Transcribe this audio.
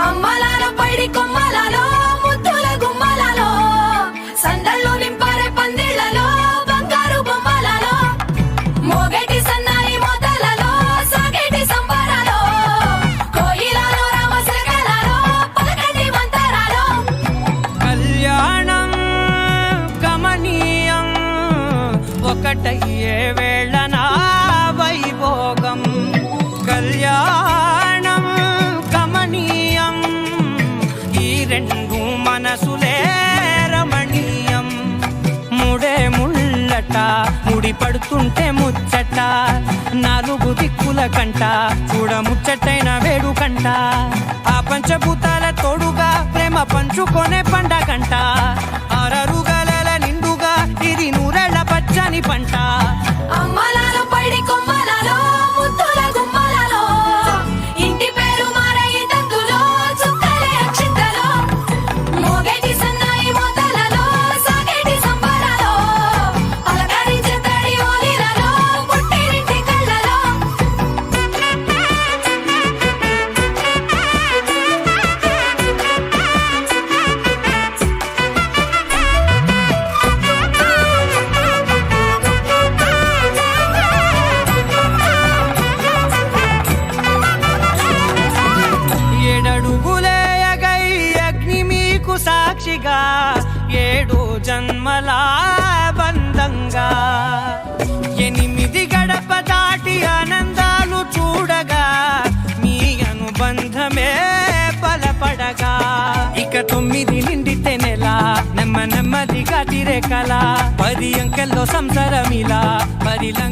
అమ్మలాల పైడి కొమ్మలలో ముద్దుల గుమ్మలలో సందళ్ళు నింపారే పందిళ్లలో బంగారు బొమ్మలలో మోగేటి సన్నాయి మోతలలో సాగేటి సంబరాలో కోయిలలో రామశకలలో పలకటి మంతరాలో కళ్యాణం గమనీయం ఒకటయ్యే వేళ నా వైభోగం కళ్యాణం గమనీయం ఈ రెండు మనసులే రమణీయం ముడే ముళ్ళట ముడి పడుతుంటే ముచ్చట నాలుగు దిక్కుల కంట చూడ ముచ్చటైన వేడుకంట ఆ పంచభూతాల తోడుగా ప్రేమ పంచుకొనే పండగంట ఆరరుగల నిండుగా ఇది నూరెళ్ళ పచ్చని పంట అమ్మలాల పైడి కొమ్మలలో ముద్దుల గుమ్మలలో ఇంటి పేరు మారయి తందులో చుక్కలే అక్షింతలో మోగేటి సన్నాయి మోతలలో సాగేటి సంబరాలో పలకరించే తడి ఓలిలలో పుట్టినింటి కళ్ళలో ఏడడుగులేయగై అగ్ని మీకు సాక్షిగా ఏడు జన్మల బంధంగా ఎనిమిది గడప దాటి ఆనందాలు చూడగా మీ అనుబంధమే బలపడగా ఇక 9 నిండితే నెల నెమ్మదిగా తిరే కల 10 అంకెల్లో సంసారమిలా పరిలంగా